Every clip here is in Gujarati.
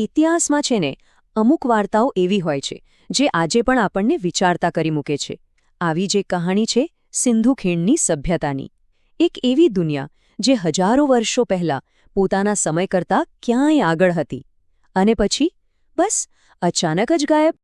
ઇતિહાસમાં છે ને અમુક વાર્તાઓ એવી હોય છે જે આજે પણ આપણને વિચારતા કરી મૂકે છે. આવી જે કહાણી છે સિંધુ ખીણની સભ્યતાની. એક એવી દુનિયા જે હજારો વર્ષો પહેલાં પોતાના સમય કરતાં ક્યાંય આગળ હતી અને પછી બસ અચાનક જ ગાયબ.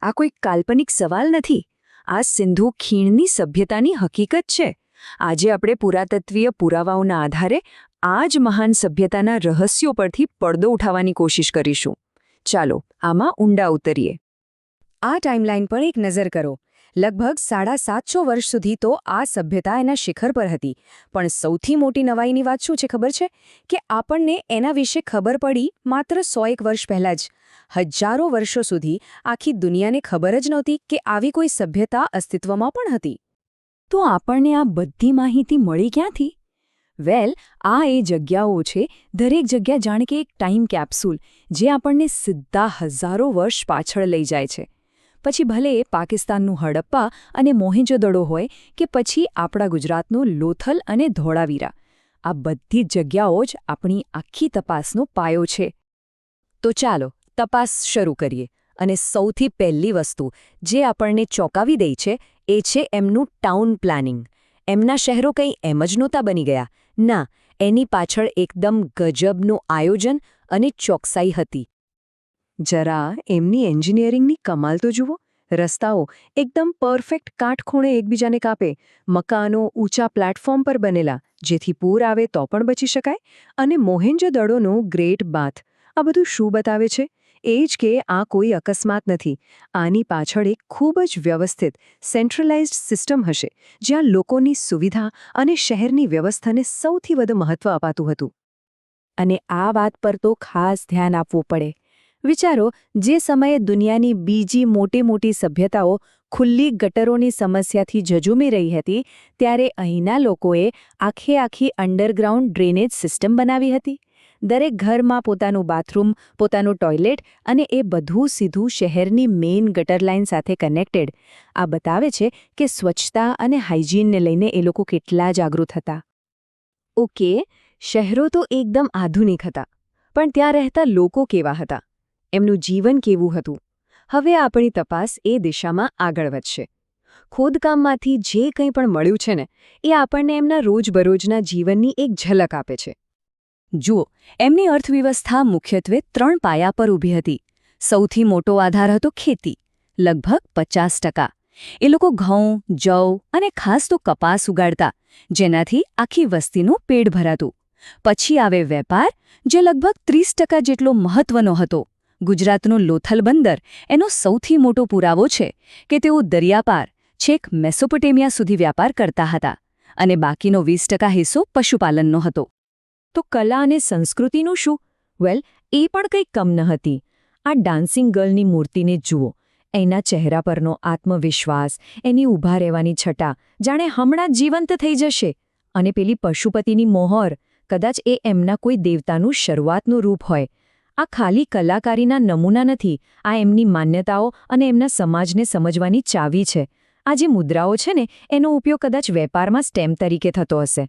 આ કોઈ કાલ્પનિક સવાલ નથી. આ સિંધુ ખીણની સભ્યતાની હકીકત છે. આજે આપણે પુરાતત્વીય પુરાવાઓના આધારે આ જ મહાન સભ્યતાના રહસ્યો પરથી પડદો ઉઠાવવાની કોશિશ કરીશું. ચાલો આમાં ઊંડા ઉતરીએ. આ ટાઈમલાઈન પર એક નજર કરો. લગભગ 750 વર્ષ સુધી તો આ સભ્યતા એના શિખર પર હતી. પણ સૌથી મોટી નવાઈની વાત શું છે ખબર છે? કે આપણને એના વિશે ખબર પડી માત્ર 101 વર્ષ પહેલાં જ. હજારો વર્ષો સુધી આખી દુનિયાને ખબર જ નહોતી કે આવી કોઈ સભ્યતા અસ્તિત્વમાં પણ હતી. તો આપણને આ બધી માહિતી મળી ક્યાંથી? વેલ, આ એ જગ્યાઓ છે, દરેક જગ્યા જાણે કે એક ટાઈમ કેપ્સ્યુલ જે આપણને સીધા હજારો વર્ષ પાછળ લઈ જાય છે. પછી ભલે એ પાકિસ્તાનનું હડપ્પા અને મોહેંજો-દડો હોય કે પછી આપણા ગુજરાતનું લોથલ અને ધોળાવીરા, આ બધી જ જગ્યાઓ જ આપણી આખી તપાસનો પાયો છે. તો ચાલો તપાસ શરૂ કરીએ. અને સૌથી પહેલી વસ્તુ જે આપણને ચોંકાવી દે છે એ છે એમનું ટાઉન પ્લાનિંગ. એમના શહેરો કંઈ એમ જ નહોતા બની ગયા. ના, એની પાછળ એકદમ ગજબનું આયોજન અને ચોકસાઈ હતી. જરા એમની એન્જિનિયરિંગની કમાલ તો જુઓ. રસ્તાઓ એકદમ પરફેક્ટ કાટખૂણે એકબીજાને કાપે, મકાનો ઊંચા પ્લેટફોર્મ પર બનેલા જેથી પૂર આવે તો પણ બચી શકાય, અને મોહેંજો-દડોનો ગ્રેટ બાથ. આ બધું શું બતાવે છે? એ જ કે આ કોઈ અકસ્માત નથી. આની પાછળ એક ખૂબ જ વ્યવસ્થિત સેન્ટ્રલાઇઝ્ડ સિસ્ટમ હશે જ્યાં લોકોની સુવિધા અને શહેરની વ્યવસ્થાને સૌથી વધુ મહત્વ અપાતું હતું. અને આ વાત પર તો ખાસ ધ્યાન આપવું પડે. વિચારો, જે સમયે દુનિયાની બીજી મોટી સભ્યતાઓ ખુલ્લી ગટરોની સમસ્યાથી ઝઝૂમી રહી હતી, ત્યારે અહીંના લોકોએ આખી અંડરગ્રાઉન્ડ ડ્રેનેજ સિસ્ટમ બનાવી હતી. દરેક ઘરમાં પોતાનું બાથરૂમ, પોતાનું ટોયલેટ, અને એ બધું સીધું શહેરની મેઇન ગટર લાઇન સાથે કનેક્ટેડ. આ બતાવે છે કે સ્વચ્છતા અને હાઇજીનને લઈને એ લોકો કેટલા જાગૃત હતા. ઓકે, શહેરો તો એકદમ આધુનિક હતા, પણ ત્યાં રહેતા લોકો કેવા હતા? એમનું જીવન કેવું હતું? હવે આપણી તપાસ એ દિશામાં આગળ વધશે. ખોદકામમાંથી જે કંઈ પણ મળ્યું છે ને, એ આપણને એમના રોજબરોજના જીવનની એક ઝલક આપે છે. જુઓ, એમની અર્થવ્યવસ્થા મુખ્યત્વે 3 પાયા પર ઊભી હતી. સૌથી મોટો આધાર હતો ખેતી, લગભગ 50%. એ લોકો ઘઉં, જવ અને ખાસ તો કપાસ ઉગાડતા, જેનાથી આખી વસ્તીનું પેટ ભરાતું. પછી આવે વેપાર, જે લગભગ 30% જેટલો મહત્વનો હતો. ગુજરાતનું લોથલ બંદર એનો સૌથી મોટો પુરાવો છે કે તેઓ દરિયાપાર છેક મેસોપોટેમિયા સુધી વ્યાપાર કરતા હતા. અને બાકીનો 20% હિસ્સો પશુપાલનનો હતો. તો કલા અને સંસ્કૃતિનું શું? વેલ, એ પણ કંઈ કમ ન હતી. આ ડાન્સિંગ ગર્લની મૂર્તિને જુઓ. એના ચહેરા પરનો આત્મવિશ્વાસ, એની ઊભા રહેવાની છટા, જાણે હમણાં જીવંત થઈ જશે. અને પેલી પશુપતિની મોહર, કદાચ એ એમના કોઈ દેવતાનું શરૂઆતનું રૂપ હોય. આ ખાલી કલાકારીના નમૂના નથી, આ એમની માન્યતાઓ અને એમના સમાજને સમજવાની ચાવી છે. આ જે મુદ્રાઓ છે ને, એનો ઉપયોગ કદાચ વેપારમાં સ્ટેમ્પ તરીકે થતો હશે.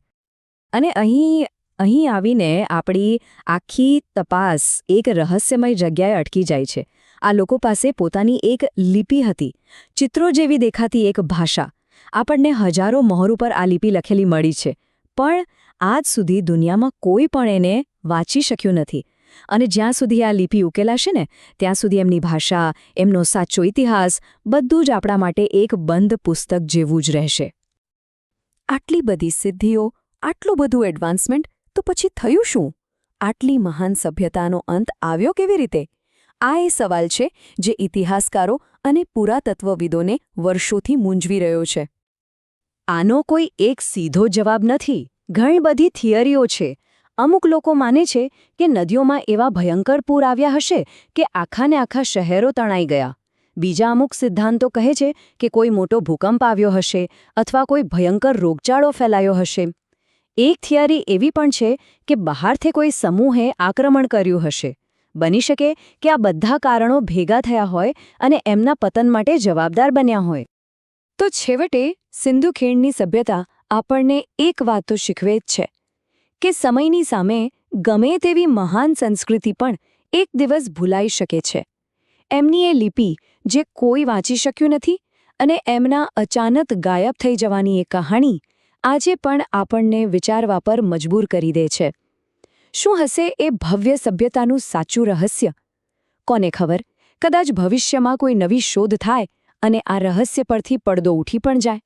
અને અહીં આવીને આપણી આખી તપાસ એક રહસ્યમય જગ્યાએ અટકી જાય છે. આ લોકો પાસે પોતાની એક લિપિ હતી, ચિત્રો જેવી દેખાતી એક ભાષા. આપણને હજારો મહોર ઉપર આ લિપિ લખેલી મળી છે, પણ આજ સુધી દુનિયામાં કોઈ પણ એને વાંચી શક્યું નથી. અને જ્યાં સુધી આ લિપિ ઉકેલાશે ને, ત્યાં સુધી એમની ભાષા, એમનો સાચો ઇતિહાસ, બધું જ આપણા માટે એક બંધ પુસ્તક જેવું જ રહેશે. આટલી બધી સિદ્ધિઓ, આટલું બધું એડવાન્સમેન્ટ, તો પછી થયું શું? આટલી મહાન સભ્યતાનો અંત આવ્યો કેવી રીતે? આ એ સવાલ છે જે ઇતિહાસકારો અને પુરાતત્વવિદોને વર્ષોથી મૂંઝવી રહ્યો છે. આનો કોઈ એક સીધો જવાબ નથી. ઘણી બધી થિયરીઓ છે. અમુક લોકો માને છે કે નદીઓમાં એવા ભયંકર પૂર આવ્યા હશે કે આખાને આખા શહેરો તણાઈ ગયા. બીજા અમુક સિદ્ધાંતો કહે છે કે કોઈ મોટો ભૂકંપ આવ્યો હશે અથવા કોઈ ભયંકર રોગચાળો ફેલાયો હશે. એક થિયરી એવી પણ છે કે બહારથી કોઈ સમૂહે આક્રમણ કર્યું હશે. બની શકે કે આ બધા કારણો ભેગા થયા હોય અને એમના પતન માટે જવાબદાર બન્યા હોય. તો છેવટે સિંધુ ખીણની સભ્યતા આપણને એક વાત તો શીખવે જ છે કે સમયની સામે ગમે તેવી મહાન સંસ્કૃતિ પણ એક દિવસ ભૂલાઈ શકે છે. એમની એ લિપિ જે કોઈ વાંચી શક્યું નથી અને એમના અચાનક ગાયબ થઈ જવાની એ કહાણી આજે પણ આપણને વિચારવા પર મજબૂર કરી દે છે. શું હશે એ ભવ્ય સભ્યતાનું સાચું રહસ્ય? કોને ખબર, કદાચ ભવિષ્યમાં કોઈ નવી શોધ થાય અને આ રહસ્ય પરથી પડદો ઉઠી પણ જાય.